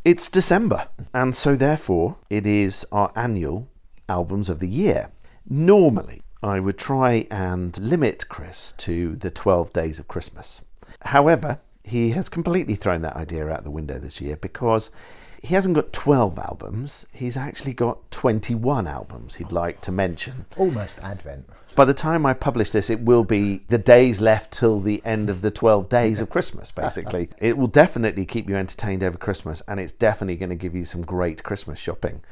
It's December, and so therefore it is our annual Albums of the Year. Normally, I would try and limit Chris to the 12 days of Christmas. However, he has completely thrown that idea out the window this year because he hasn't got 12 albums, he's actually got 21 albums he'd like to mention. Almost Advent. By the time I publish this, it will be the days left till the end of the 12 days of Christmas, basically. It will definitely keep you entertained over Christmas, and it's definitely going to give you some great Christmas shopping.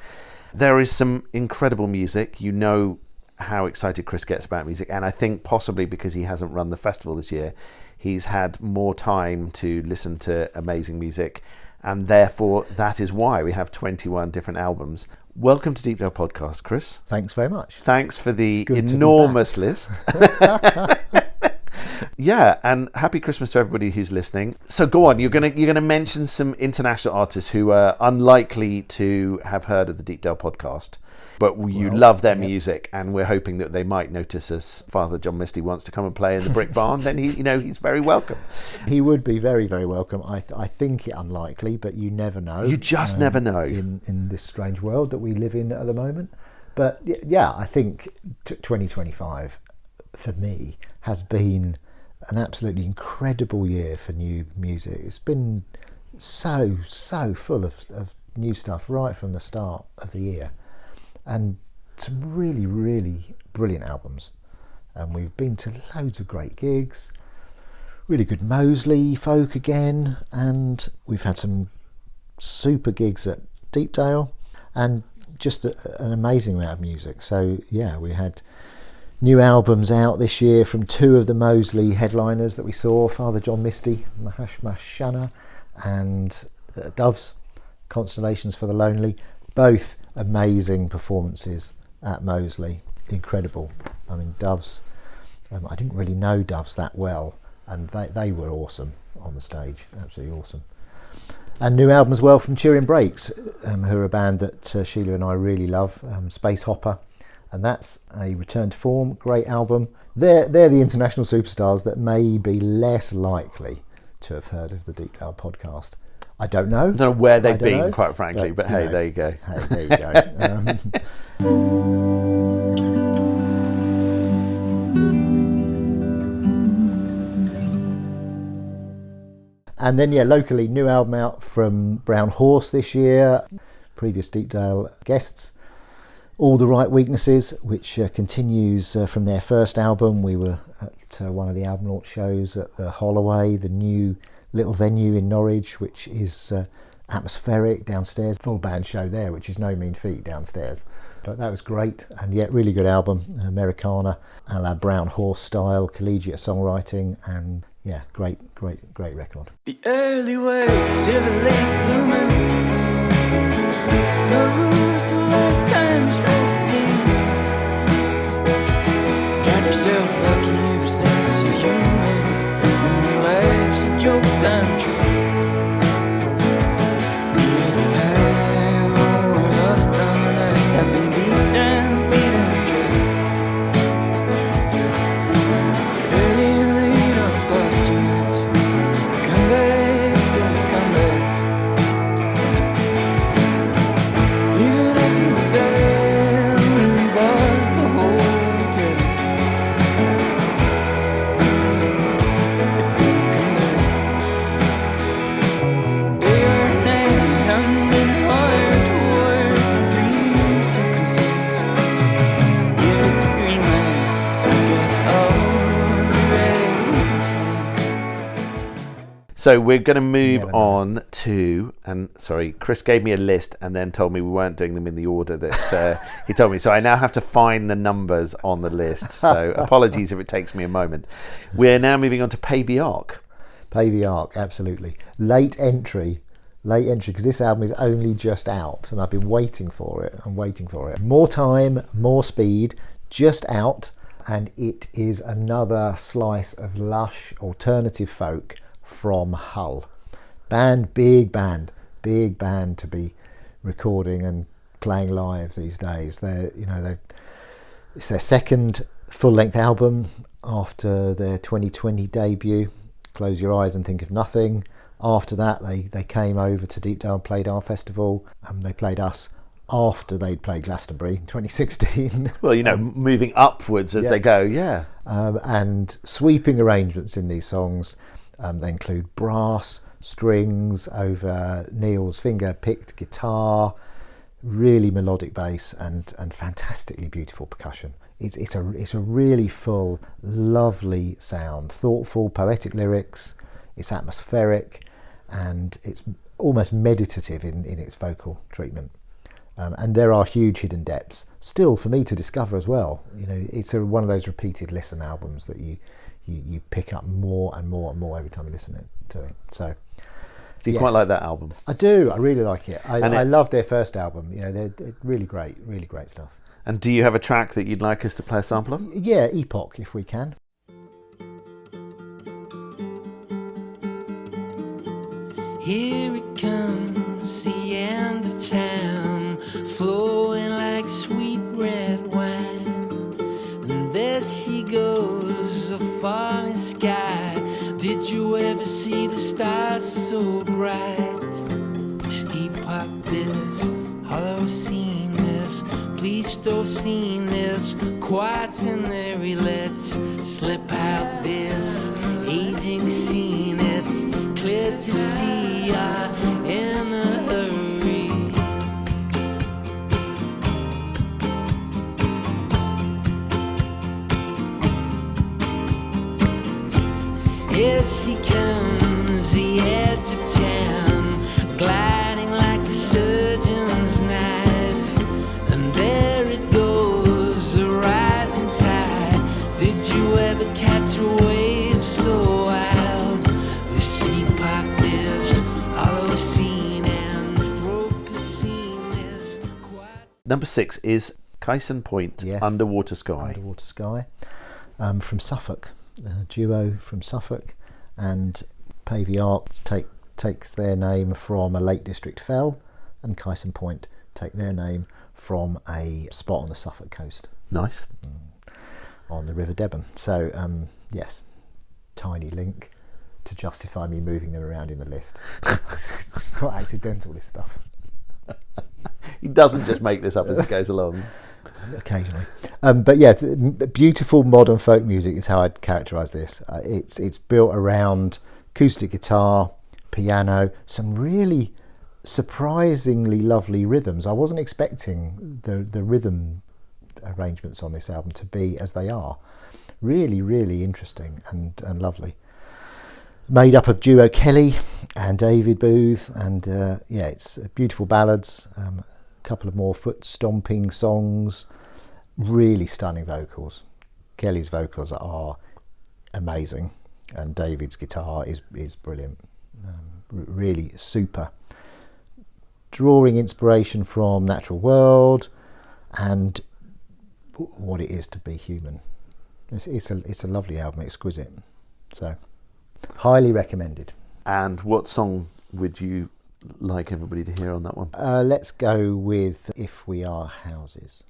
There is some incredible music. You know how excited Chris gets about music, and I think possibly because he hasn't run the festival this year, he's had more time to listen to amazing music, and therefore that is why we have 21 different albums. Welcome to Deepdale Podcast, Chris. Thanks very much. Thanks for the enormous list. Yeah, and happy Christmas to everybody who's listening. So go on, you're gonna mention some international artists who are unlikely to have heard of the Deepdale Podcast, but you love their music, and we're hoping that they might notice as Father John Misty wants to come and play in the Brick Barn. Then he's very welcome. He would be very, very welcome. I think it unlikely, but you never know. You just never know in this strange world that we live in at the moment. But yeah, I think 2025 for me has been an absolutely incredible year for new music. It's been so full of new stuff right from the start of the year, and some really, really brilliant albums. And we've been to loads of great gigs, really good Moseley folk again, and we've had some super gigs at Deepdale, and just an amazing amount of music. So yeah, we had new albums out this year from two of the Moseley headliners that we saw, Father John Misty, Mahashmashana, and Doves, Constellations for the Lonely. Both amazing performances at Moseley. Incredible. I mean, Doves, I didn't really know Doves that well, and they were awesome on the stage, absolutely awesome. And new album as well from Turin Breaks, who are a band that Sheila and I really love, Spacehopper. And that's a return to form, great album. They're the international superstars that may be less likely to have heard of the Deepdale Podcast. I don't know. I don't know where they've been, quite frankly, but hey, there you go. Hey, there you go. And then, locally, new album out from Brown Horse this year. Previous Deepdale guests. All the Right Weaknesses, which continues from their first album. We were at one of the album launch shows at the Holloway, the new little venue in Norwich, which is atmospheric downstairs. Full band show there, which is no mean feat downstairs. But that was great, and yet really good album. Americana, a la Brown Horse style, collegiate songwriting, and yeah, great record. The early work, silver late bloomer. The rules the last time you spoke again. Got yourself lucky ever since you're human. When life's a joke, I'm true. I've been beat down, beat on track. Early and late or posthumous, come back, still come back. Even after the bell, we walk the whole day. It's still come back. Day or night, I'm in hard to work. Dreams to conceive. Give it the green light. Get all the red wings. So we're going to move on to, and sorry, Chris gave me a list and then told me we weren't doing them in the order that he told me. So I now have to find the numbers on the list. So apologies if it takes me a moment. We're now moving on to Pavey Ark. Pavey Ark, absolutely. Late entry, because this album is only just out, and I've been waiting for it. More time, more speed, just out, and it is another slice of lush alternative folk from Hull. Big band to be recording and playing live these days. It's their second full-length album after their 2020 debut, Close Your Eyes and Think of Nothing, After that, they came over to Deepdale and played our festival. They played us after they'd played Glastonbury in 2016. Well, moving upwards as they go, yeah. And sweeping arrangements in these songs. They include brass, strings over Neil's finger-picked guitar, really melodic bass, and fantastically beautiful percussion. It's a really full, lovely sound, thoughtful, poetic lyrics. It's atmospheric, and it's almost meditative in its vocal treatment. And there are huge hidden depths still for me to discover as well. It's one of those repeated listen albums that you pick up more and more and more every time you listen to it. So you quite like that album? I do. I really like it. I love their first album. They're really great stuff. And do you have a track that you'd like us to play a sample of? Yeah, Epoch, if we can. Here it comes, the end of time, flowing like sweet red wine. And there she goes, a falling sky. Did you ever see the stars so bright? This epoch, this hollow scene, this Pleistocene, this quaternary. Let's slip out this aging scene. It's clear to see I'm in a hurry. Here she comes, the edge of town, gliding like a surgeon's knife. And there it goes, a rising tide. Did you ever catch a wave so wild? This epoch, this hollow scene, and Anthropocene is quite... Number 6 is Kyson Point, Yes. Underwater Sky. Underwater Sky, from Suffolk. A duo from Suffolk, and Pavey Ark takes their name from a Lake District fell, and Kyson Point take their name from a spot on the Suffolk coast. Nice. On the River Deben. So, yes, tiny link to justify me moving them around in the list. It's not accidental, this stuff. He doesn't just make this up as it goes along. Occasionally, but yeah, beautiful modern folk music is how I'd characterise this. It's built around acoustic guitar, piano, some really surprisingly lovely rhythms. I wasn't expecting the rhythm arrangements on this album to be as they are. Really, really interesting and lovely. Made up of duo Kelly and David Booth, and it's beautiful ballads. Couple of more foot stomping songs, really stunning vocals. Kelly's vocals are amazing, and David's guitar is brilliant, really super. Drawing inspiration from natural world and what it is to be human. It's a lovely album, exquisite. So highly recommended. And what song would you like everybody to hear on that one? Let's go with If We Are Houses.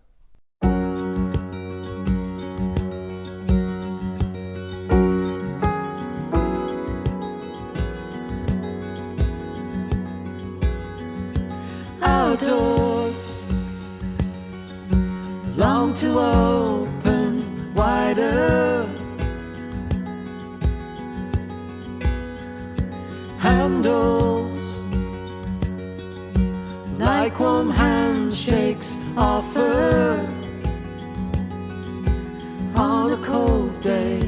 Outdoors long to open wider, handles like warm handshakes offered on a cold day.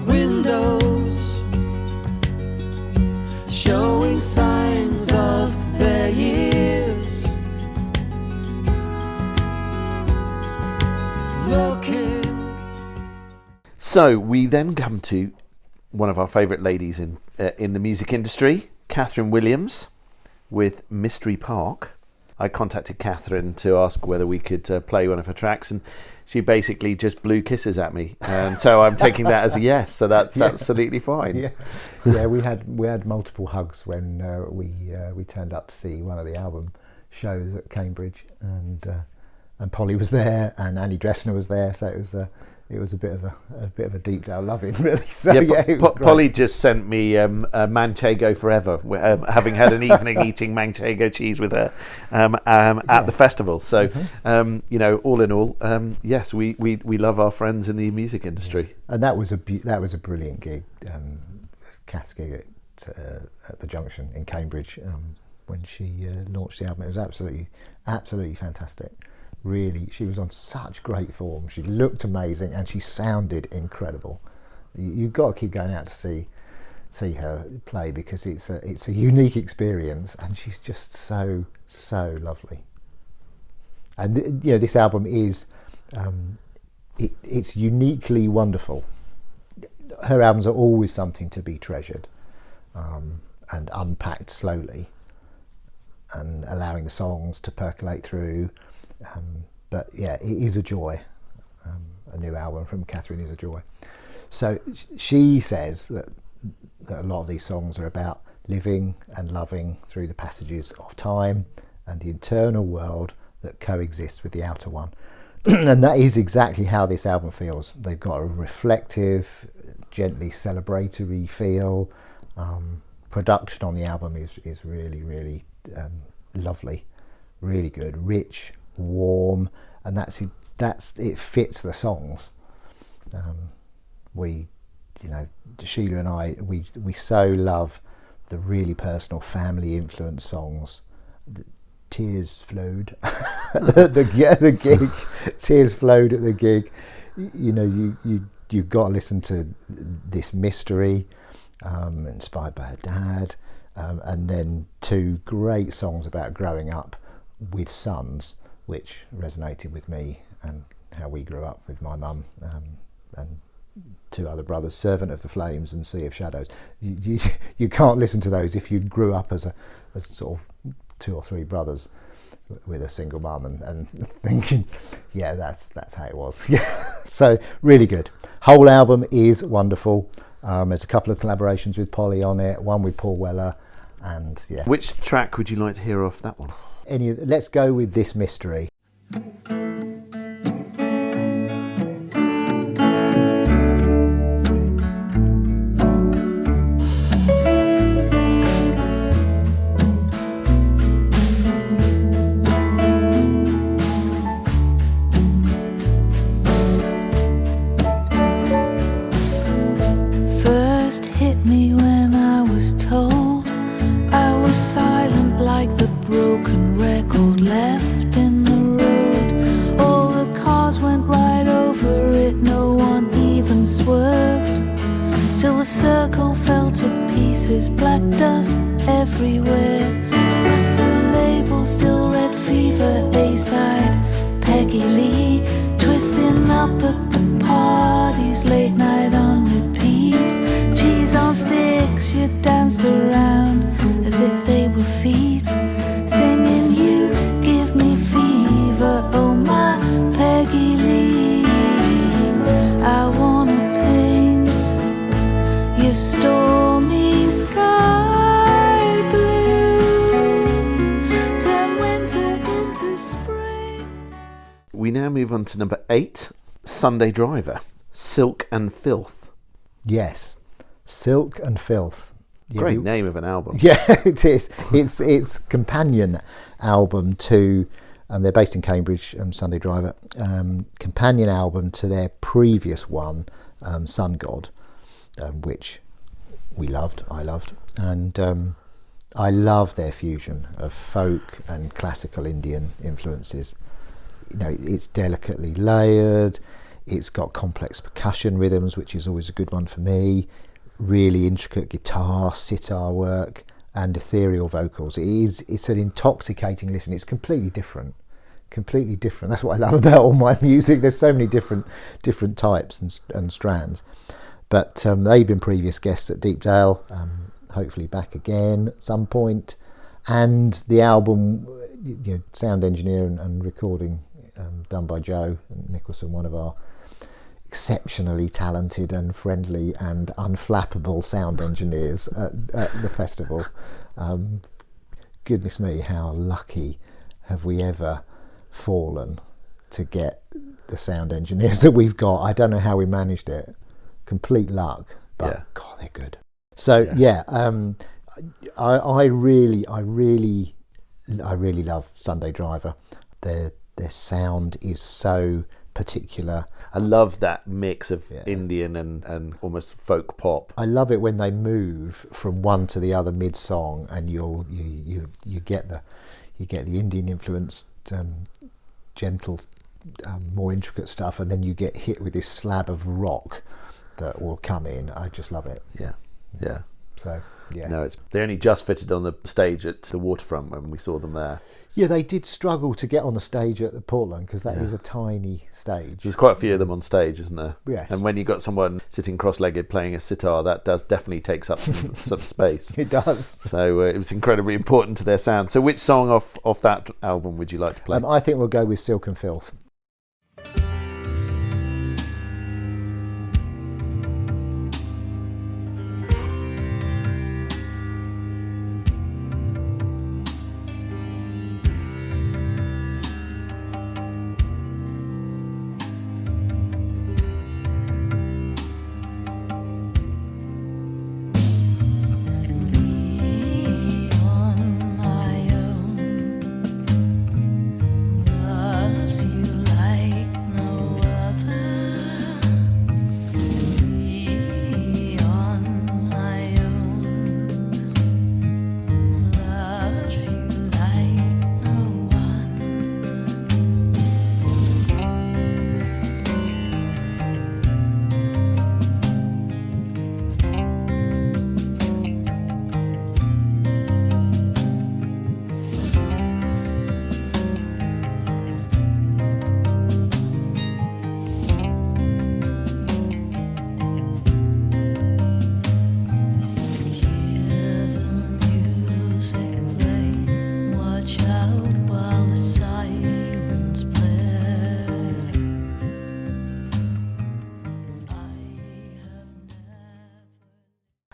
Windows showing signs of their years. So we then come to one of our favourite ladies in the music industry, Kathryn Williams, with Mystery Park. I contacted Kathryn to ask whether we could play one of her tracks, and she basically just blew kisses at me, and so I'm taking that as a yes. So that's absolutely fine. Yeah, we had multiple hugs when we turned up to see one of the album shows at Cambridge, and Polly was there, and Annie Dressner was there, so it was a bit of a Deepdale loving, really. So it was great. Polly just sent me a Manchego Forever, having had an evening eating Manchego cheese with her at the festival. So, all in all, yes, we love our friends in the music industry. Yeah. And that was a brilliant gig, Kath's gig at the Junction in Cambridge when she launched the album. It was absolutely fantastic. Really, she was on such great form. She looked amazing, and she sounded incredible. You've got to keep going out to see her play, because it's a unique experience, and she's just so lovely. And this album is it's uniquely wonderful. Her albums are always something to be treasured and unpacked slowly, and allowing the songs to percolate through. But yeah, it is a joy. A new album from Kathryn is a joy. So she says that a lot of these songs are about living and loving through the passages of time and the internal world that coexists with the outer one. And that is exactly how this album feels. They've got a reflective, gently celebratory feel. Production on the album is really, really lovely, really good, rich, warm, and that's it fits the songs. Sheila and I, we so love the really personal, family influenced songs. Tears flowed the gig. Tears flowed at the gig. You've got to listen to This Mystery, inspired by her dad, and then 2 great songs about growing up with sons, which resonated with me and how we grew up with my mum, and 2 other brothers, Servant of the Flames and Sea of Shadows. You can't listen to those if you grew up as sort of 2 or 3 brothers with a single mum and thinking, yeah, that's how it was. So really good. Whole album is wonderful. There's a couple of collaborations with Polly on it, one with Paul Weller, and yeah. Which track would you like to hear off that one? Let's go with This Mystery. First hit me when I was told I was silent like the broken record left in the road. All the cars went right over it, no one even swerved, till the circle fell to pieces, black dust everywhere. But the label still read Fever, A-side, Peggy Lee, twisting up at the parties, late night on repeat. Cheese on sticks, you danced around as if they were feet, singing you give me fever, oh my Peggy Lee. I wanna paint your stormy sky blue, turn winter into spring. We now move on to number 8, Sunday Driver, Silk and Filth. Yes, Silk and Filth. Yeah, Great name of an album. Yeah, it is. It's companion album to, they're based in Cambridge, Sunday Driver, companion album to their previous one, Sun God, which I loved. And I love their fusion of folk and classical Indian influences. It's delicately layered, it's got complex percussion rhythms, which is always a good one for me. Really intricate guitar, sitar work, and ethereal vocals. It's an intoxicating listen. It's completely different. That's what I love about all my music. There's so many different types and strands. But they've been previous guests at Deepdale, hopefully back again at some point. And the album, sound engineer and recording done by Joe Nicholson, one of our exceptionally talented and friendly and unflappable sound engineers at the festival. Goodness me, how lucky have we ever fallen to get the sound engineers that we've got. I don't know how we managed it. Complete luck, but God, they're good. So I really love Sunday Driver. Their sound is so particular. I love that mix of Indian and almost folk pop. I love it when they move from one to the other mid song, and you get the Indian influenced gentle, more intricate stuff, and then you get hit with this slab of rock that will come in. I just love it. Yeah. So no, they only just fitted on the stage at the waterfront when we saw them there. Yeah, they did struggle to get on the stage at the Portland, because that is a tiny stage. There's quite a few of them on stage, isn't there? Yes. And when you've got someone sitting cross-legged playing a sitar, that does definitely takes up some space. It does. So it was incredibly important to their sound. So which song off that album would you like to play? I think we'll go with Silk Filth.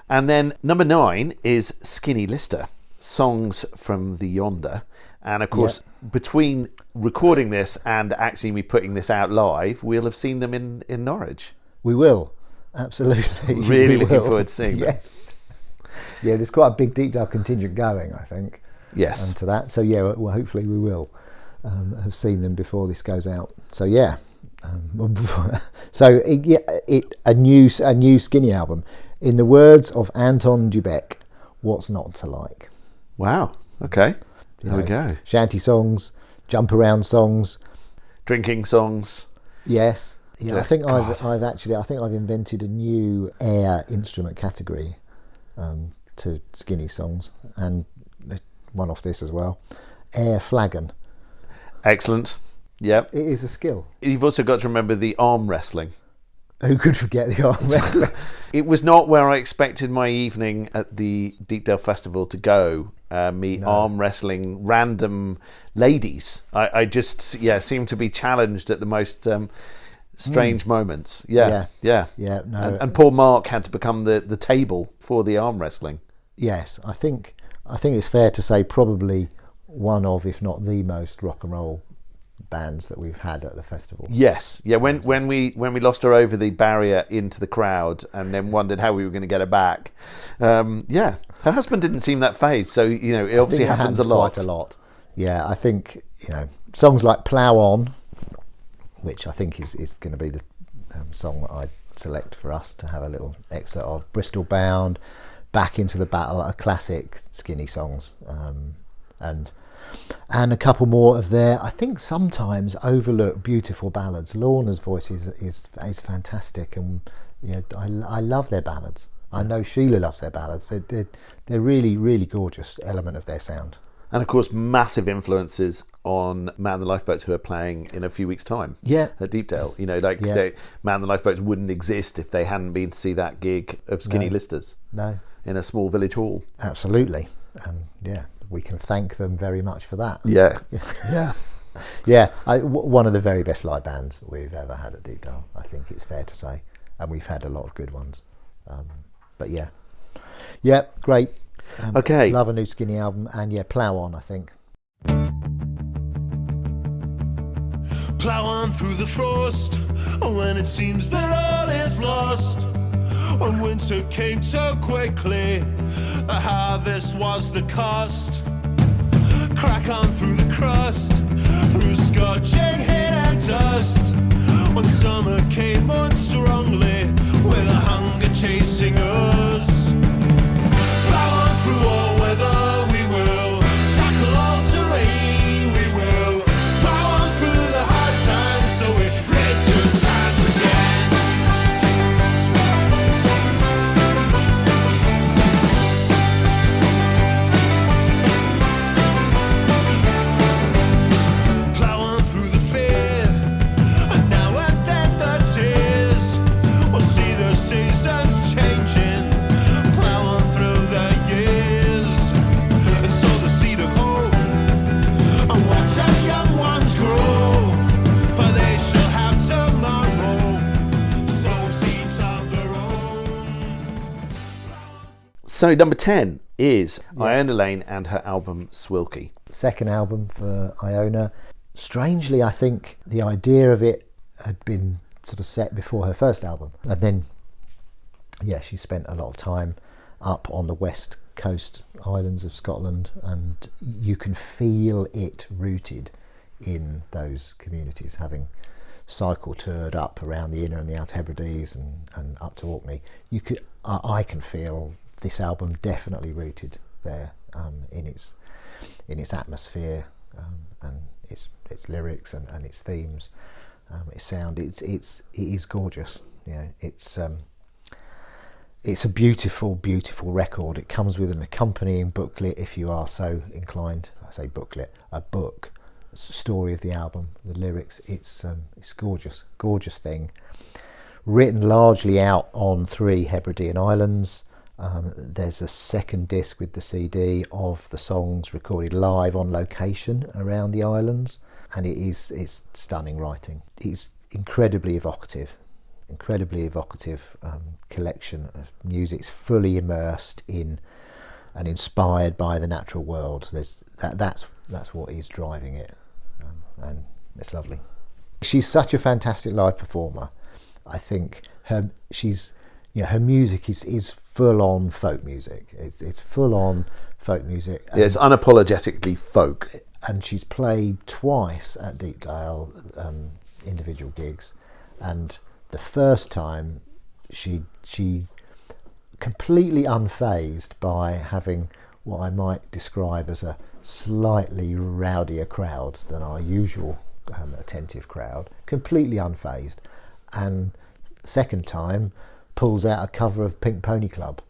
And then number 9 is Skinny Lister, Songs From The Yonder. And of course, between recording this and actually me putting this out live, we'll have seen them in Norwich. We will, absolutely. Really looking forward to seeing them. Yeah, there's quite a big Deepdale contingent going, I think. Yes. To that. So well, hopefully we will have seen them before this goes out. So a new Skinny album. In the words of Anton Dubek, what's not to like? Wow. Okay. There we go. Shanty songs, jump around songs, drinking songs. Yes. Yeah. I think I've invented a new air instrument category to Skinny songs, and one off this as well. Air flagon. Excellent. Yep. It is a skill. You've also got to remember the arm wrestling. Who could forget the arm wrestling? It was not where I expected my evening at the Deepdale Festival to go. Arm wrestling random ladies. I just seemed to be challenged at the most strange moments. No. And poor Mark had to become the table for the arm wrestling. Yes, I think it's fair to say probably one of, if not the most rock and roll bands that we've had at the festival. Yes, yeah. When we lost her over the barrier into the crowd, and then wondered how we were going to get her back. Her husband didn't seem that phased, so it obviously happens a lot. Quite a lot. Yeah, I think songs like "Plough On," which I think is going to be the song that I select for us to have a little excerpt of. "Bristol Bound," "Back Into the Battle," are classic Skinny songs, and a couple more of their, I think, sometimes overlooked beautiful ballads. Lorna's voice is fantastic, and I love their ballads. I know Sheila loves their ballads. They're really, really gorgeous element of their sound. And of course, massive influences on Man and the Lifeboats, who are playing in a few weeks' time. Yeah. At Deepdale. Man and the Lifeboats wouldn't exist if they hadn't been to see that gig of Skinny Listers. No. In a small village hall. Absolutely. And we can thank them very much for that. One of the very best live bands we've ever had at Deepdale, I think it's fair to say, and we've had a lot of good ones. Great. Okay, love a new Skinny album, and Plough On, I think. Plough on through the frost when it seems that all is lost. When winter came too quickly, the harvest was the cost. Crack on through the crust, through scorching heat and dust. When summer came on strongly, with a hunger chasing us. Plough on through all weather we will, tackle all terrain we will. Plough on through the hard times so we hit good times again. Plough on through the fear, and now and then the tears. We'll see the seasons changing. Plough on through the years, and sow the seed of hope, and watch as young ones grow, for they shall have tomorrow. Sow seeds of their own. So number 10 is Iona Lane and her album Swilkie. Second album for Iona. Strangely, I think the idea of it had been sort of set before her first album. And then, yeah, she spent a lot of time up on the west coast islands of Scotland, and you can feel it rooted in those communities, having cycle toured up around the Inner and the Outer Hebrides and up to Orkney. I can feel this album definitely rooted there, in its atmosphere, and its lyrics and its themes, its sound. It is gorgeous. You know, it's a beautiful record. It comes with an accompanying booklet if you are so inclined. I say booklet, a book. It's the story of the album, the lyrics. It's gorgeous thing. Written largely out on 3 Hebridean islands. There's a second disc with the CD of the songs recorded live on location around the islands, and it's stunning writing. It's incredibly evocative collection of music. It's fully immersed in and inspired by the natural world. That's what is driving it, and it's lovely. She's such a fantastic live performer. I think her music is full on folk music. It's full on folk music. Yeah, it's unapologetically folk. And she's played twice at Deepdale, individual gigs, and the first time she completely unfazed by having what I might describe as a slightly rowdier crowd than our usual attentive crowd, completely unfazed. And second time pulls out a cover of Pink Pony Club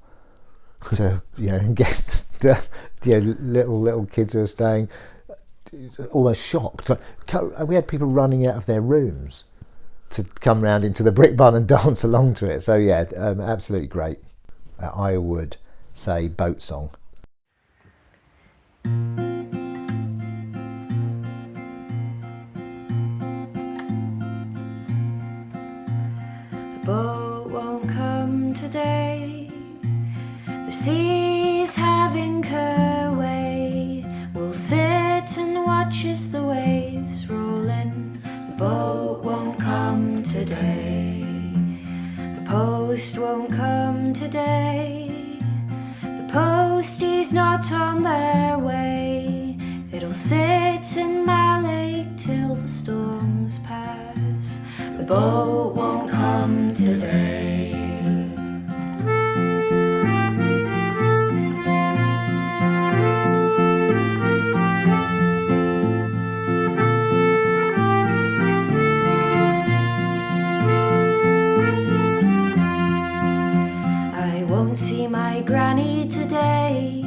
to and gets the little kids who are staying almost shocked. We had people running out of their rooms to come round into the brick barn and dance along to it. So yeah, absolutely great. I would say boat song. The boat won't come today. The sea's having her way. We'll sit and watch as the waves roll in. The boat won't come today. The post won't come today. The posties not on their way. It'll sit in my lake till the storms pass. The boat won't come today. See my granny today.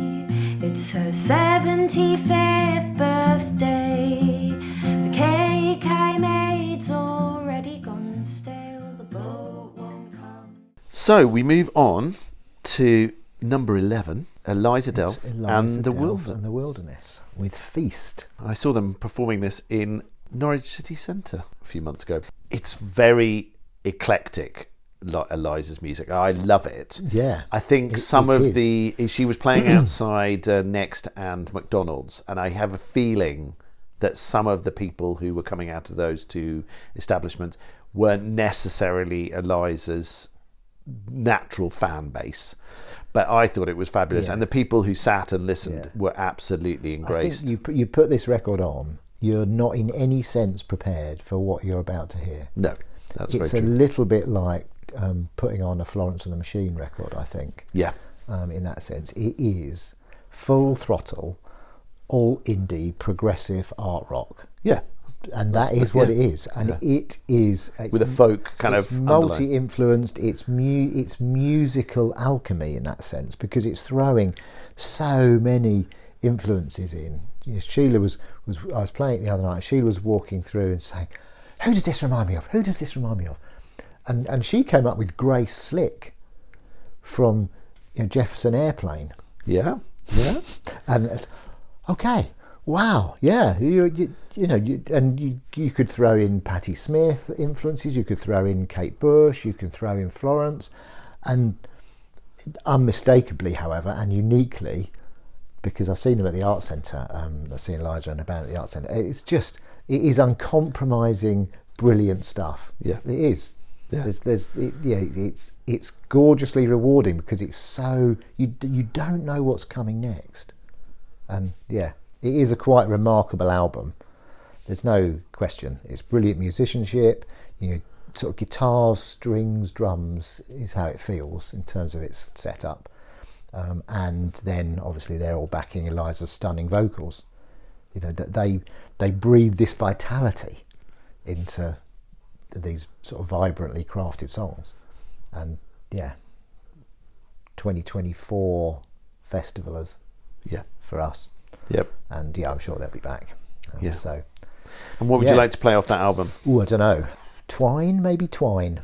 It's her 75th birthday. The cake I made's already gone stale. The boat won't come. So we move on to number 11, Eliza Delf and the Wilderness with Feast. I saw them performing this in Norwich City Centre a few months ago. It's very eclectic, Eliza's music. I love it. Yeah, I think she was playing outside Next and McDonald's, and I have a feeling that some of the people who were coming out of those two establishments weren't necessarily Eliza's natural fan base. But I thought it was fabulous. Yeah. And the people who sat and listened were absolutely engrossed. I think you put this record on, you're not in any sense prepared for what you're about to hear. No, that's it's very a true. little bit like putting on a Florence and the Machine record, I think. Yeah. In that sense. It is full throttle, all indie, progressive art rock. Yeah. And that is what it is. And it is... With a folk kind of underline. multi-influenced, it's musical alchemy in that sense, because it's throwing so many influences in. You know, Sheila was I was playing it the other night, Sheila was walking through and saying, who does this remind me of? Who does this remind me of? And she came up with Grace Slick from Jefferson Airplane. Yeah. Yeah. And it's, okay, wow, yeah, you could throw in Patti Smith influences, you could throw in Kate Bush, you could throw in Florence, and unmistakably, however, and uniquely, because I've seen them at the Art Centre, I've seen Eliza and a band at the Art Centre, it is uncompromising, brilliant stuff. Yeah. It is. Yeah. It's gorgeously rewarding, because it's so you don't know what's coming next, and yeah, it is a quite remarkable album. There's no question. It's brilliant musicianship. Sort of guitars, strings, drums is how it feels in terms of its setup, and then obviously they're all backing Eliza's stunning vocals. That they breathe this vitality into these sort of vibrantly crafted songs. And yeah, 2024 festivalers for us. Yep. And yeah, I'm sure they'll be back. So, and what would you like to play off that album? I don't know. Twine, maybe Twine.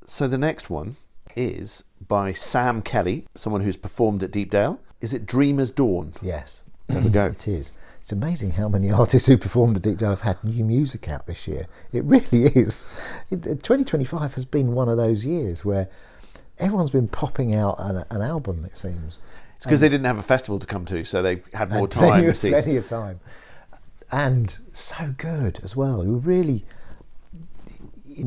So the next one is by Sam Kelly, someone who's performed at Deepdale. Is it Dreamer's Dawn? Yes. There we go. It is. It's amazing how many artists who performed at Deepdale have had new music out this year. It really is. 2025 has been one of those years where everyone's been popping out an album, it seems. It's because they didn't have a festival to come to, so they had more time. Plenty of time. And so good as well. We were really,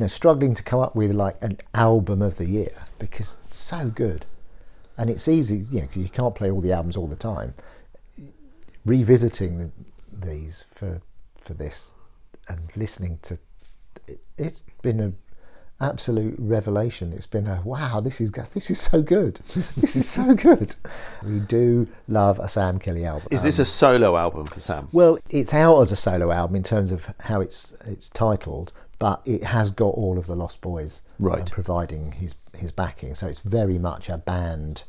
struggling to come up with like an album of the year, because it's so good. And it's easy, because you can't play all the albums all the time. Revisiting these for this and listening to it's been an absolute revelation. It's been a wow, this is so good. This is so good. We do love a Sam Kelly album. Is this a solo album for Sam? Well, it's out as a solo album in terms of how it's titled, but it has got all of the Lost Boys providing his backing. So it's very much a band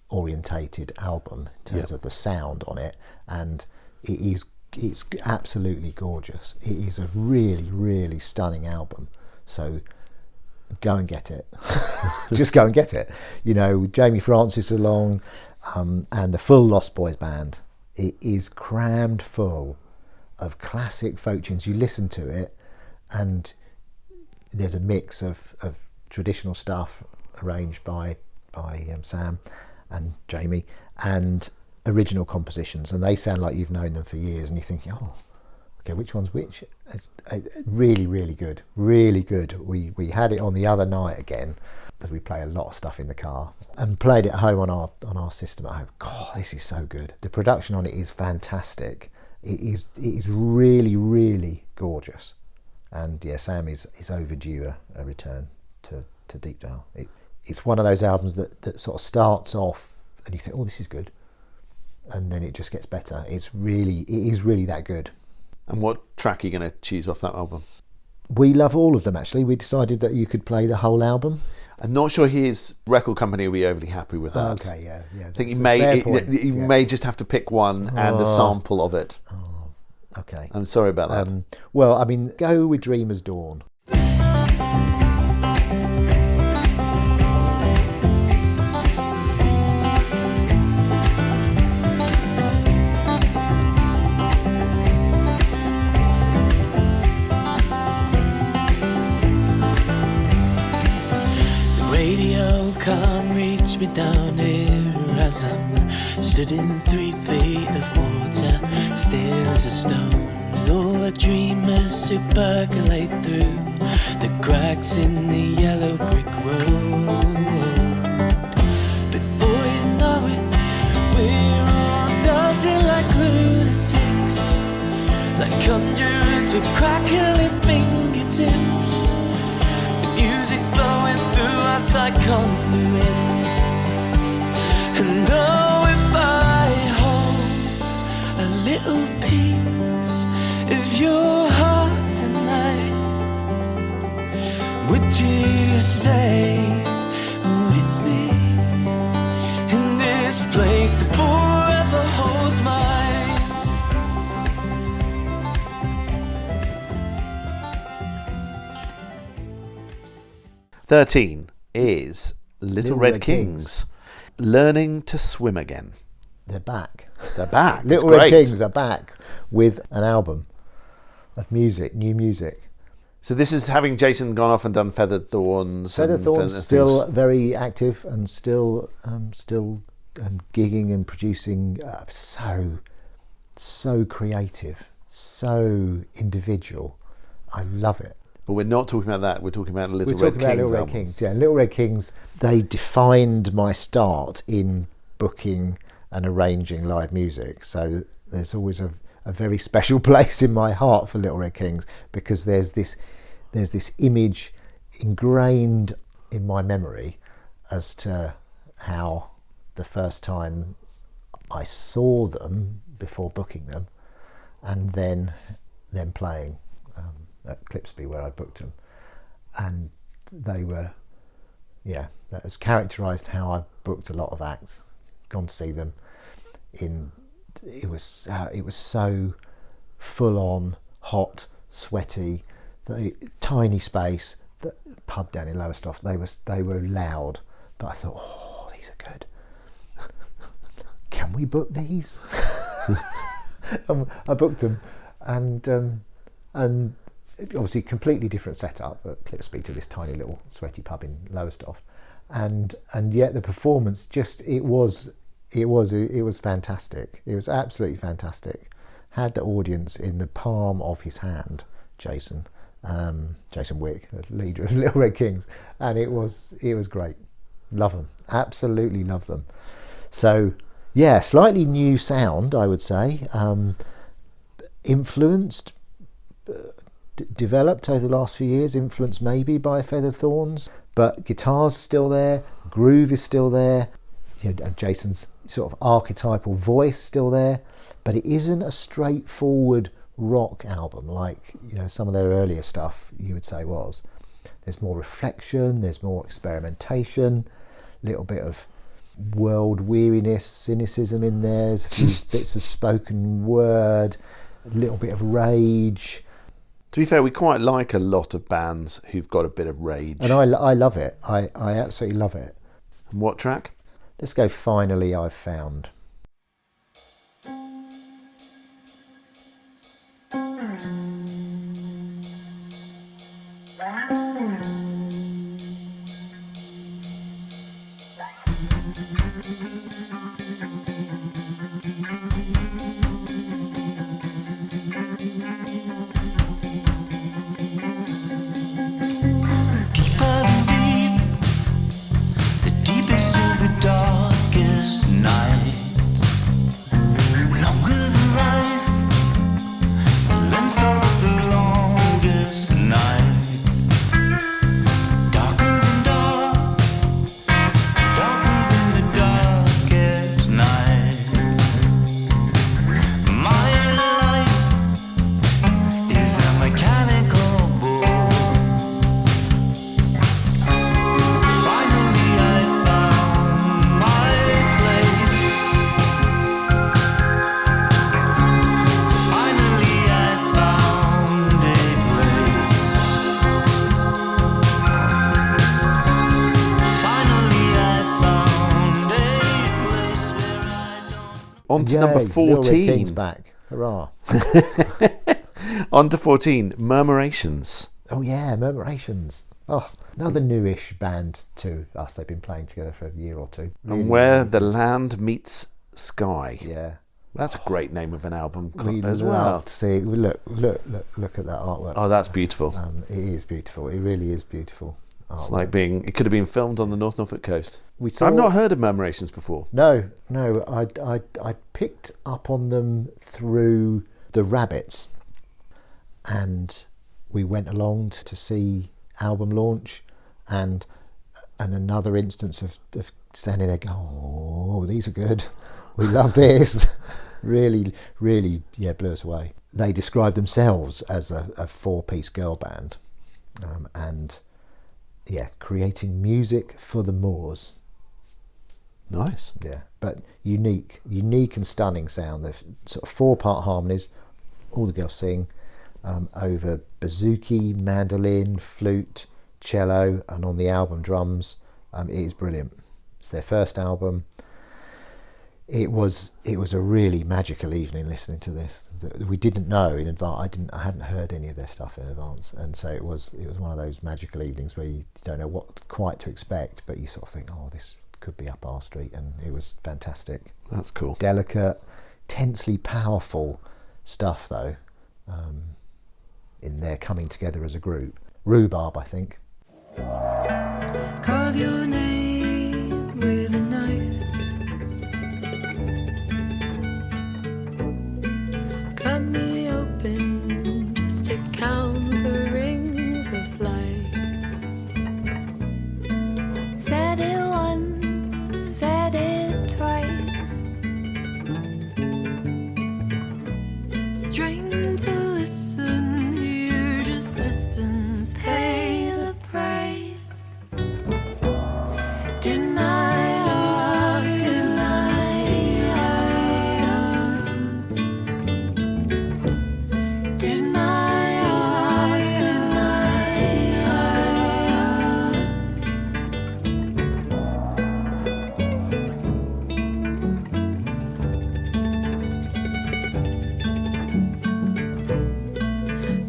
orientated album in terms of the sound on it, and it's absolutely gorgeous. It is a really, really stunning album. So go and get it. Just go and get it. Jamie Francis along, and the full Lost Boys band. It is crammed full of classic folk tunes. You listen to it, and there's a mix of traditional stuff arranged by Sam, and Jamie, and original compositions, and they sound like you've known them for years, and you're thinking, oh, okay, which one's which? It's really, really good, really good. We had it on the other night again, as we play a lot of stuff in the car, and played it at home on our system at home. God, this is so good. The production on it is fantastic. It is really, really gorgeous. And yeah, Sam is overdue a return to Deepdale. It's one of those albums that sort of starts off and you think, oh, this is good, and then it just gets better. It is really that good. And what track are you going to choose off that album? We love all of them, actually. We decided that you could play the whole album. I'm not sure his record company will be overly happy with that. Okay, yeah. I think you may just have to pick one and a sample of it. Oh, okay. I'm sorry about that. Well, I mean, go with Dreamer's Dawn. Can't reach me down here as I'm stood in 3 feet of water, still as a stone, with all the dreamers who percolate through the cracks in the yellow brick road. Before you know it, we're all dancing like lunatics, like conjurers with crackling fingertips. Music flowing through us like conduits. And oh, if I hold a little piece of your heart tonight, would you stay with me in this place that forever holds mine? 13 is Little Red Kings. Learning to Swim Again. They're back. They're back. Little Red Kings are back with an album of music, new music. So this is having Jason gone off and done Feathered Thorns. Feathered Thorns still very active and still gigging and producing. So creative, so individual. I love it. But we're not talking about that. We're talking about Little Red Kings. Little Red Kings. Yeah, Little Red Kings. They defined my start in booking and arranging live music. So there's always a very special place in my heart for Little Red Kings, because there's this image ingrained in my memory as to how the first time I saw them before booking them, and then them playing at Clipsby where I booked them, and they were, that has characterised how I've booked a lot of acts, gone to see them. It was so full on, hot, sweaty, the tiny space, the pub down in Lowestoft. They were loud, but I thought, oh, these are good. Can we book these? I booked them, and obviously completely different setup at Clipsby to this tiny little sweaty pub in Lowestoft, and yet the performance it was fantastic. It was absolutely fantastic. Had the audience in the palm of his hand, Jason Wick, the leader of Little Red Kings, and it was great. Love them, absolutely love them. So yeah, slightly new sound, I would say, influenced. Developed over the last few years, influenced maybe by Feathered Thorns, but guitar's still there, groove is still there, and Jason's sort of archetypal voice still there, but it isn't a straightforward rock album like some of their earlier stuff you would say was. There's more reflection, there's more experimentation, a little bit of world weariness, cynicism in there, there's a few bits of spoken word, a little bit of rage. To be fair, we quite like a lot of bands who've got a bit of rage. And I love it. I absolutely love it. And what track? Let's go Finally I've Found. on to number Little Red 14. King's back. Hurrah. On to 14, Murmurations. Oh yeah, Murmurations. Oh, another newish band to us. They've been playing together for a year or two. And Where the Land Meets Sky. Yeah. That's a great name of an album We as love well. to see. Look at that artwork. Oh, that's beautiful. It is beautiful. It really is beautiful. It's like it could have been filmed on the North Norfolk coast. I've I've not heard of Murmurations before. No. I picked up on them through the Rabbits, and we went along to see album launch, and another instance of standing there going, oh, these are good. We love this. Really, really, blew us away. They describe themselves as a 4-piece girl band, and creating music for the moors. Nice. Yeah, but unique and stunning sound. They're sort of 4-part harmonies. All the girls sing over bouzouki, mandolin, flute, cello, and on the album drums. It is brilliant. It's their first album. It was a really magical evening listening to this. We didn't know in advance. I hadn't heard any of their stuff in advance, and so it was one of those magical evenings where you don't know what quite to expect, but you sort of think, oh, this could be up our street, and it was fantastic. That's cool. Delicate, tensely powerful stuff though, in their coming together as a group. Rhubarb, I think. Carve your name with a knife. Cut me open just to count the rings of light. Said it once, said it twice. Strain to listen, hear just distance, pay the price. Deny us, deny us. Deny us, deny us.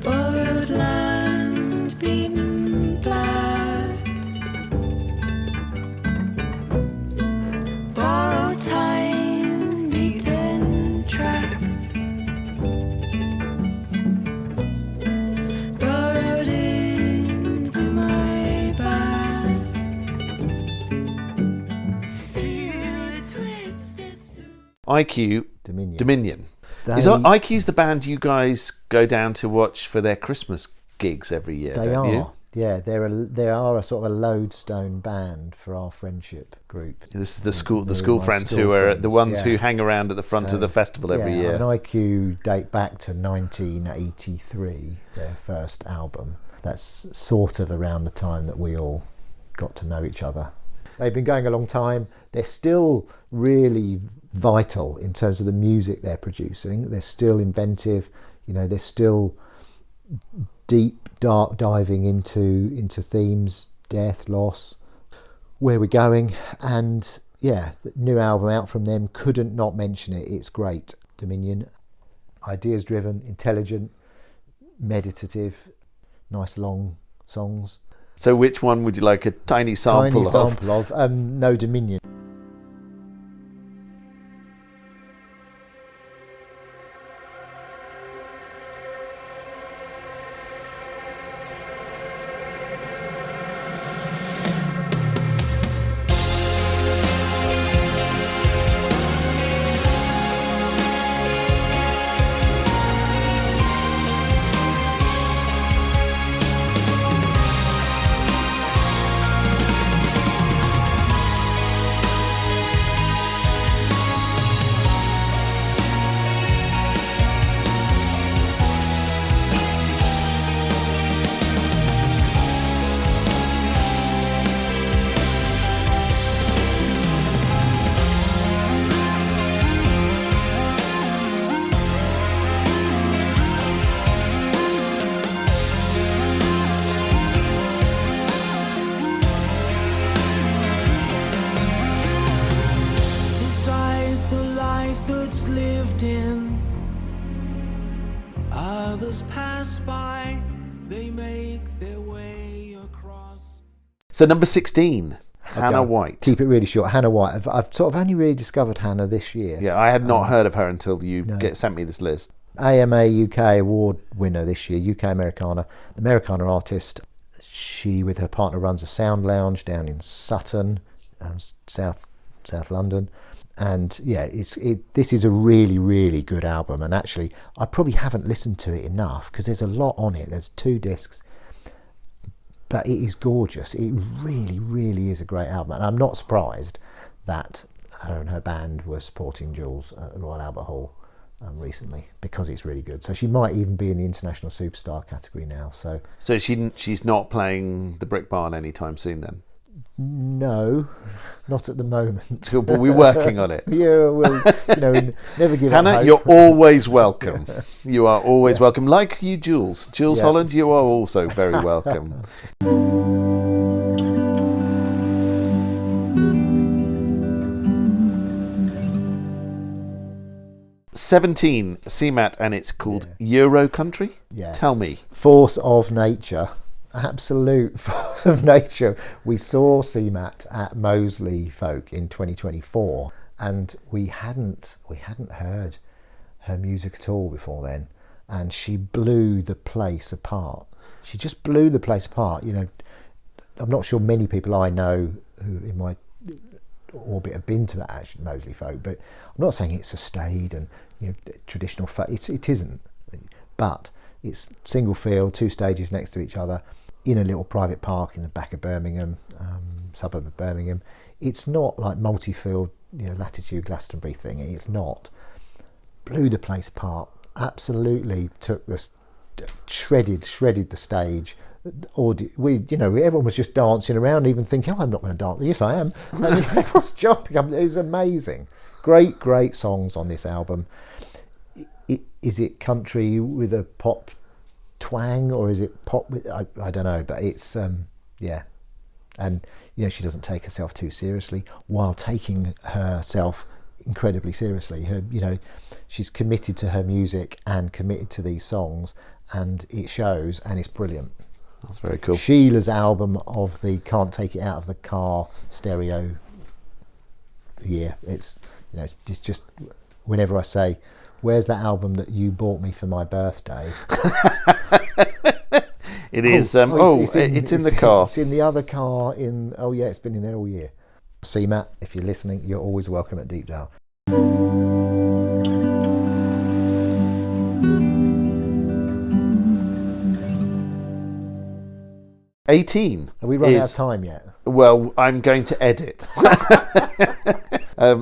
Borrowed land, beaten black. Borrowed time, beaten track. Borrowed into my back. Feel it twisted soon. IQ Dominion. Is IQ's the band you guys go down to watch for their Christmas gigs every year? They don't are. you? Yeah, they are a sort of a lodestone band for our friendship group. This is the school My friends school who are friends, the ones who yeah. hang around at the front So, of the festival every year. And IQ date back to 1983, their first album. That's sort of around the time that we all got to know each other. They've been going a long time. They're still really vital in terms of the music they're producing. They're still inventive. They're still deep, dark diving into themes, death, loss, where we're going. And the new album out from them, couldn't not mention it. It's great. Dominion. Ideas driven, intelligent, meditative, nice long songs. So which one would you like a tiny sample of? No Dominion. Others pass by, they make their way across. So number 16, Hannah White. Keep it really short. Hannah White. I've sort of only really discovered Hannah this year. Yeah, I had not heard of her until you sent me this list. AMA UK award winner this year, UK Americana artist. She, with her partner, runs a sound lounge down in Sutton, South London. And yeah, this is a really, really good album. And actually, I probably haven't listened to it enough because there's a lot on it. There's 2 discs. But it is gorgeous. It really, really is a great album. And I'm not surprised that her and her band were supporting Jules at the Royal Albert Hall recently, because it's really good. So she might even be in the International Superstar category now. So she's not playing the Brick Barn anytime soon then? No, not at the moment. But we're working on it. Yeah, well, never give up Hannah, hope. you're always welcome. You are always welcome. Like you, Jules. Jules Holland, you are also very welcome. 17, CMAT, and it's called Euro Country? Yeah. Tell me. Force of nature. Absolute force of nature. We saw CMAT at Moseley Folk in 2024, and we hadn't heard her music at all before then, and she blew the place apart. She just blew the place apart. I'm not sure many people I know who in my orbit have been to actually Moseley Folk, but I'm not saying it's a staid and traditional folk. It isn't, but it's single field, 2 stages next to each other in a little private park in the back of Birmingham, suburb of Birmingham. It's not like multi-field, Latitude Glastonbury thing. It's not. Blew the place apart. Absolutely took this, shredded the stage. Everyone was just dancing around, even thinking, "Oh, I'm not going to dance." Yes, I am. And everyone's jumping up. It was amazing. Great songs on this album. Is it country with a pop twang, or is it pop with, I don't know, but it's and she doesn't take herself too seriously while taking herself incredibly seriously. She's committed to her music and committed to these songs, and it shows, and it's brilliant. That's very cool. Sheila's album of the Can't Take It Out of the Car stereo year. It's just whenever I say, "Where's that album that you bought me for my birthday?" It's in the car. It's in the other car. It's been in there all year. CMAT, if you're listening, you're always welcome at Deepdale. 18. Have we run out of time yet? Well, I'm going to edit.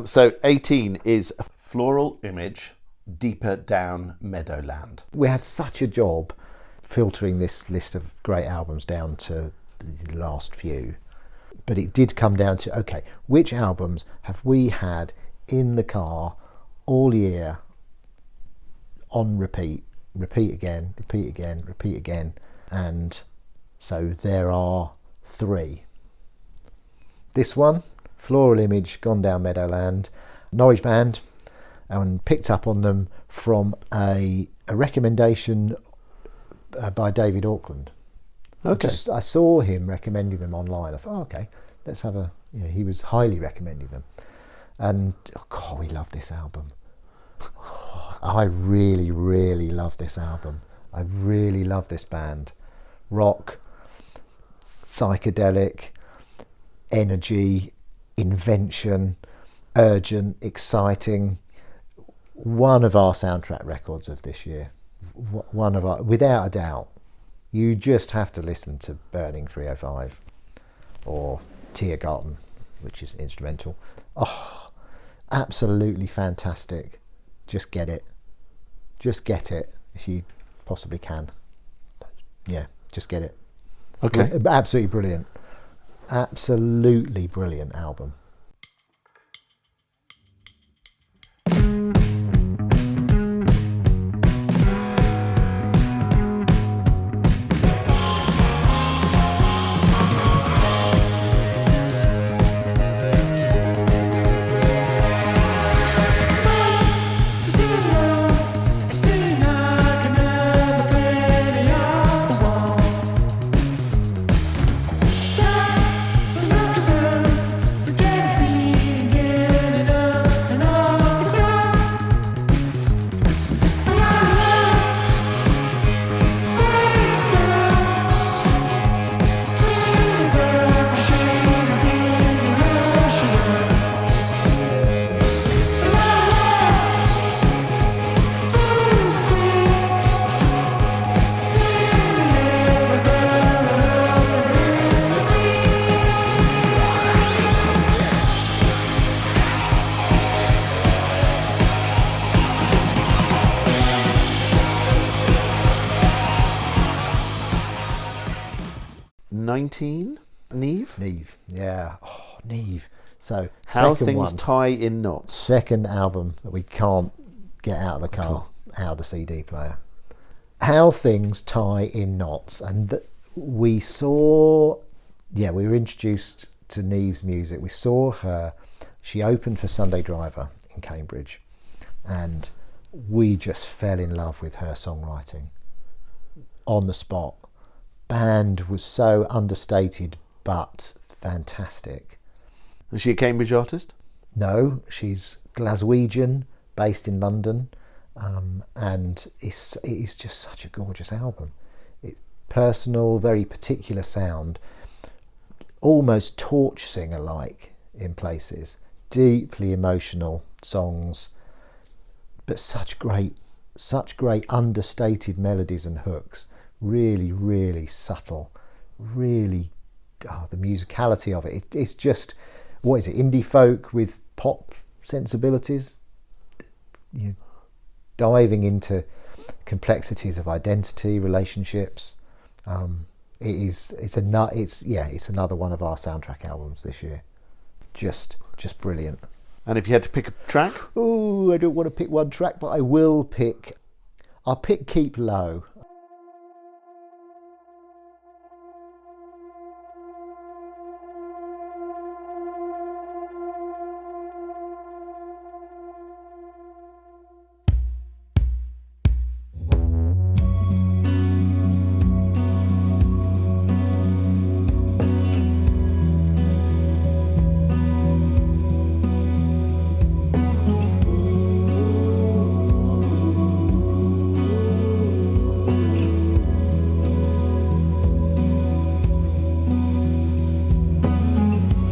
So 18 is Floral Image, Deeper Down Meadowland. We had such a job filtering this list of great albums down to the last few, but it did come down to, okay, which albums have we had in the car all year on repeat again, and so there are 3. This one, Floral Image, Gone Down Meadowland, Norwich band, and picked up on them from a recommendation by David Auckland. Okay. I saw him recommending them online. I thought, okay, let's have a... he was highly recommending them. And, we love this album. I really, really love this album. I really love this band. Rock, psychedelic, energy, invention, urgent, exciting. One of our soundtrack records of this year. One of our, without a doubt. You just have to listen to Burning 305 or Tiergarten, which is instrumental. Oh, absolutely fantastic. Just get it. Just get it if you possibly can. Yeah, just get it. Okay. Absolutely brilliant. Absolutely brilliant album. 19, Neev. Neev, yeah. Oh, Neev. So, How second Things one, Tie in Knots. second album that we can't get out of the car, out of the CD player. How Things Tie in Knots. And we saw, we were introduced to Neev's music. We saw her, she opened for Sunday Driver in Cambridge, and we just fell in love with her songwriting on the spot. Band was so understated but fantastic. Is she a Cambridge artist? No, she's Glaswegian, based in London, and it is just such a gorgeous album. It's personal, very particular sound, almost Torch singer-like in places, deeply emotional songs, but such great understated melodies and hooks, really, really subtle, really, the musicality of it. It's just, what is it, indie folk with pop sensibilities, diving into complexities of identity, relationships. It's another one of our soundtrack albums this year. Just brilliant. And if you had to pick a track? Oh, I don't want to pick one track, but I'll pick Keep Low.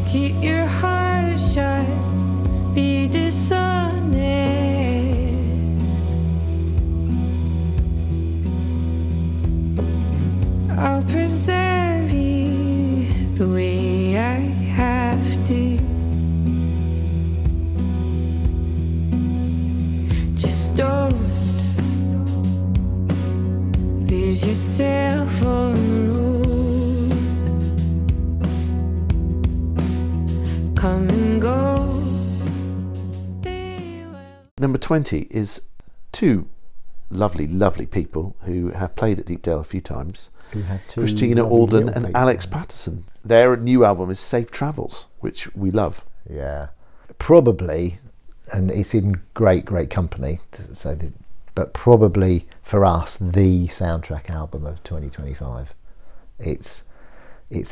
Keep your heart shut, be dishonest. I'll preserve you the way I have to. Just don't lose yourself on the road. Come and go. Number 20 is two lovely, lovely people who have played at Deepdale a few times. Who had two Christina lovely Alden little and people. Alex Patterson. Their new album is Safe Travels, which we love. Yeah, probably, and it's in great company. But probably for us, the soundtrack album of 2025. It's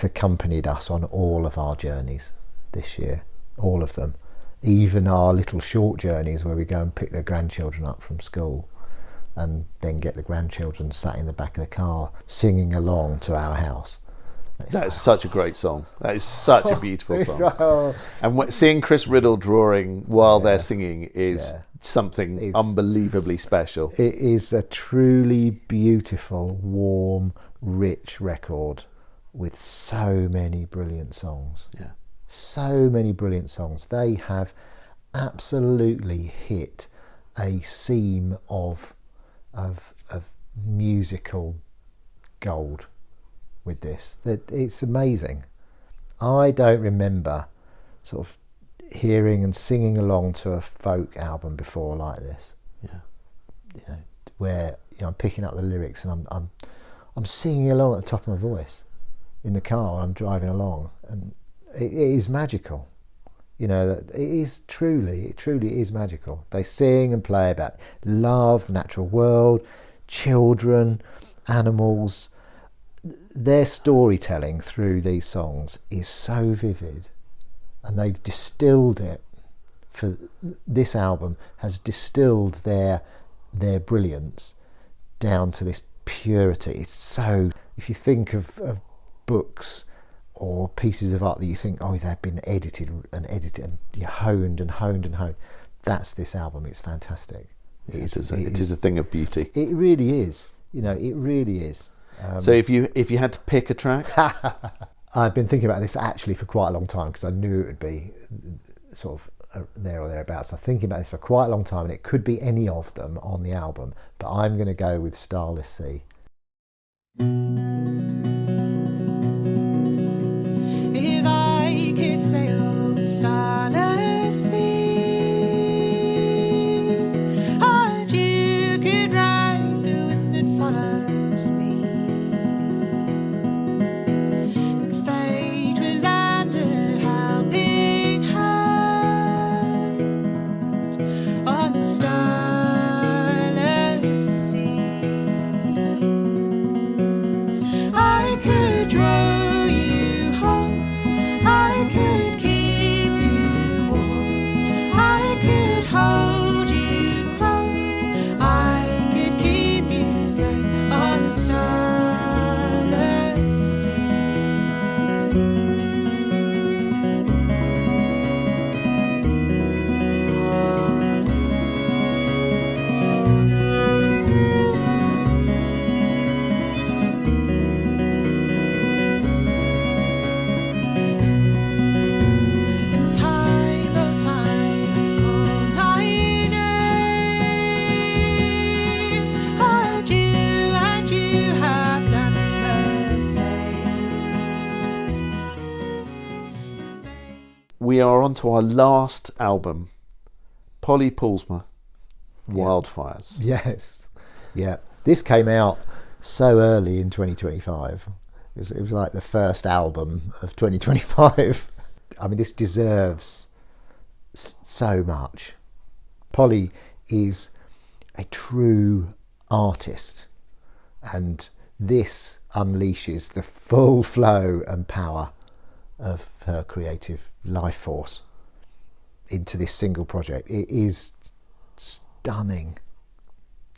accompanied us on all of our journeys this year, all of them, even our little short journeys where we go and pick the grandchildren up from school and then get the grandchildren sat in the back of the car singing along to our house. That is such a great song. That is such a beautiful song. And seeing Chris Riddle drawing while they're singing is something unbelievably special. It is a truly beautiful, warm, rich record with so many brilliant songs. Yeah. So many brilliant songs. They have absolutely hit a seam of musical gold with this. That it's amazing. I don't remember sort of hearing and singing along to a folk album before like this. Yeah. Where I'm picking up the lyrics and I'm singing along at the top of my voice in the car when I'm driving along, and it is magical. It truly is magical. They sing and play about love, the natural world, children, animals. Their storytelling through these songs is so vivid, and they've distilled it. For this album has distilled their brilliance down to this purity. It's so, if you think of books or pieces of art that you think, they've been edited and honed and honed and honed, that's this album. It's fantastic. It is a thing of beauty. It really is. It really is. So if you had to pick a track? I've been thinking about this actually for quite a long time, because I knew it would be sort of there or thereabouts. I'm thinking about this for quite a long time, and it could be any of them on the album, but I'm going to go with Starless Sea. we are on to our last album, Polly Paulusma, Wildfires. Yes. Yeah. This came out so early in 2025. It was like the first album of 2025. I mean, this deserves so much. Polly is a true artist, and this unleashes the full flow and power of her creative life force into this single project. It is stunning.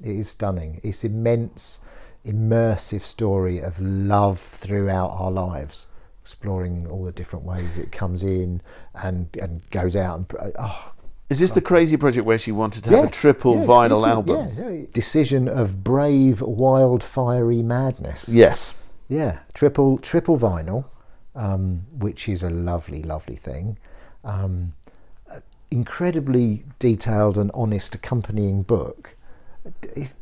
It is stunning. It's immense, immersive story of love throughout our lives, exploring all the different ways it comes in and goes out. And is this the crazy project where she wanted to have a triple vinyl album? Yeah. Decision of brave, wildfiery madness. Yes. Yeah, triple vinyl, which is a lovely, lovely thing. Incredibly detailed and honest accompanying book. It's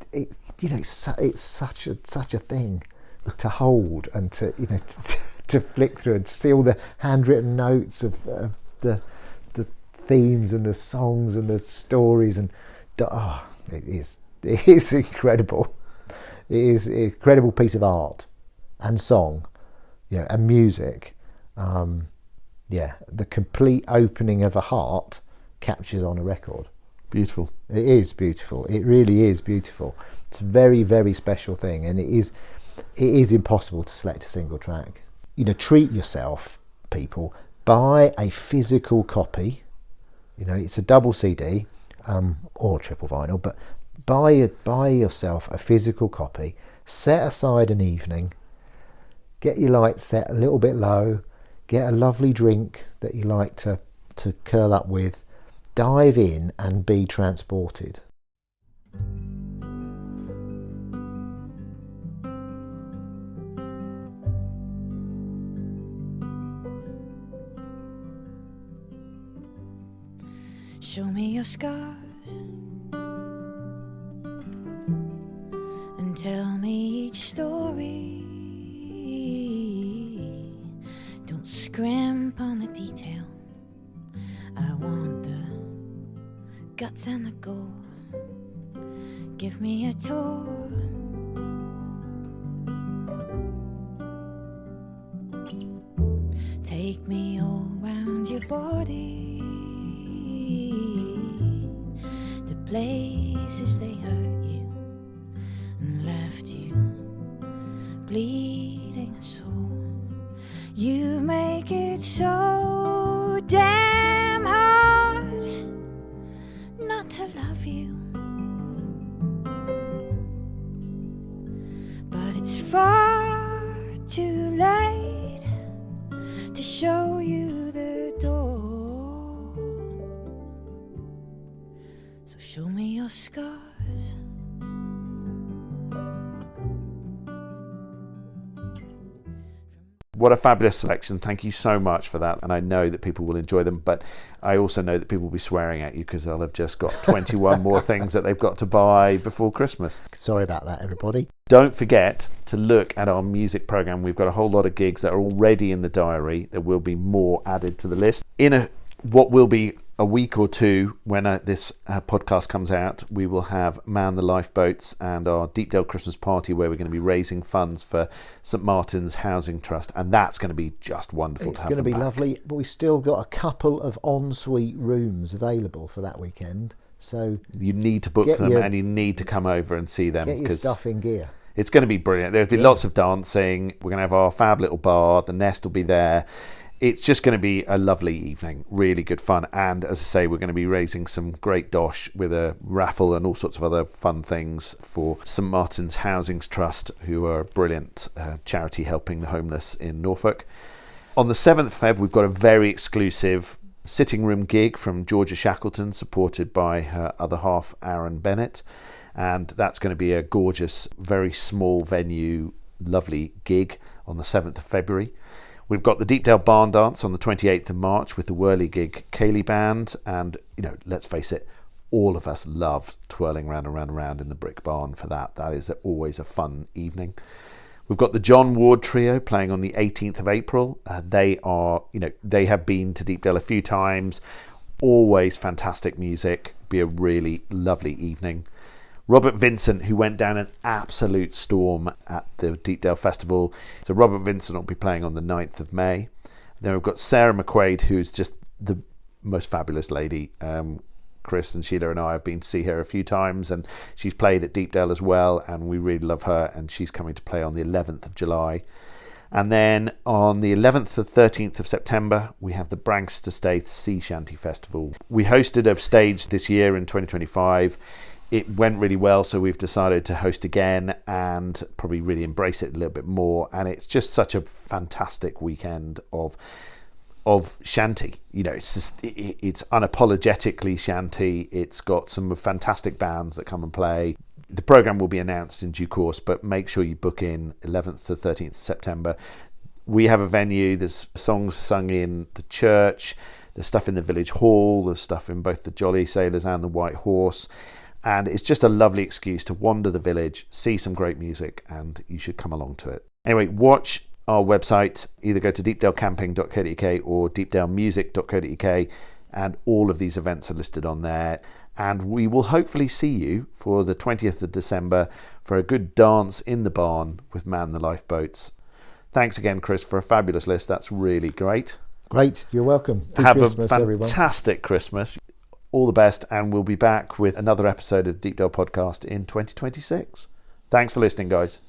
such a thing to hold and to to flick through and to see all the handwritten notes of the themes and the songs and the stories, and it is incredible. It is an incredible piece of art and song, and music. The complete opening of a heart captured on a record. Beautiful. It is beautiful. It really is beautiful. It's a very, very special thing, and it is impossible to select a single track. Treat yourself, people. Buy a physical copy. It's a double CD or triple vinyl, but buy yourself a physical copy. Set aside an evening. Get your lights set a little bit low. Get a lovely drink that you like to curl up with. Dive in and be transported. Show me your scars and tell me each story. Don't scrimp on the detail. I want the guts and the gore. Give me a tour. Take me all round your body. The places they hurt you and left you bleeding sore. You make it so damn hard not to love you, but it's far too late to show you the door. So show me your scars. What a fabulous selection. Thank you so much for that. And I know that people will enjoy them, but I also know that people will be swearing at you because they'll have just got 21 more things that they've got to buy before Christmas. Sorry about that, everybody. Don't forget to look at our music programme. We've got a whole lot of gigs that are already in the diary. There will be more added to the list. In what will be a week or two when this podcast comes out, we will have Man the Lifeboats and our Deepdale Christmas party where we're going to be raising funds for St Martin's Housing Trust, and that's going to be just wonderful. It's going to be lovely, but we've still got a couple of ensuite rooms available for that weekend, so you need to book them and you need to come over and see them. Get your stuff in gear. It's going to be brilliant. There'll be lots of dancing. We're going to have our fab little bar. The Nest will be there. It's just going to be a lovely evening, really good fun. And as I say, we're going to be raising some great dosh with a raffle and all sorts of other fun things for St Martin's Housing Trust, who are a brilliant charity helping the homeless in Norfolk. On the 7th of Feb, we've got a very exclusive sitting room gig from Georgia Shackleton, supported by her other half, Aaren Bennett. And that's going to be a gorgeous, very small venue, lovely gig on the 7th of February. We've got the Deepdale Barn Dance on the 28th of March with the Whirly Gig Cayley Band. And, let's face it, all of us love twirling round and round and round in the brick barn for that. That is always a fun evening. We've got the John Ward Trio playing on the 18th of April. They have been to Deepdale a few times. Always fantastic music. Be a really lovely evening. Robert Vincent, who went down an absolute storm at the Deepdale Festival. So Robert Vincent will be playing on the 9th of May. Then we've got Sarah McQuaid, who's just the most fabulous lady. Chris and Sheila and I have been to see her a few times, and she's played at Deepdale as well, and we really love her, and she's coming to play on the 11th of July. And then on the 11th to 13th of September, we have the Branxter Staithe Sea Shanty Festival. We hosted a stage this year in 2025. It went really well, so we've decided to host again and probably really embrace it a little bit more. And it's just such a fantastic weekend of shanty. It's unapologetically shanty. It's got some fantastic bands that come and play. The programme will be announced in due course, but make sure you book in 11th to 13th of September. We have a venue. There's songs sung in the church. There's stuff in the village hall. There's stuff in both the Jolly Sailors and the White Horse. And it's just a lovely excuse to wander the village, see some great music, and you should come along to it. Anyway, watch our website. Either go to deepdalecamping.co.uk or deepdalemusic.co.uk, and all of these events are listed on there. And we will hopefully see you for the 20th of December for a good dance in the barn with Man the Lifeboats. Thanks again, Chris, for a fabulous list. That's really great. Great, you're welcome. Good Have Christmas, a everyone. fantastic Christmas. All the best, and we'll be back with another episode of the Deepdale Podcast in 2026. Thanks for listening, guys.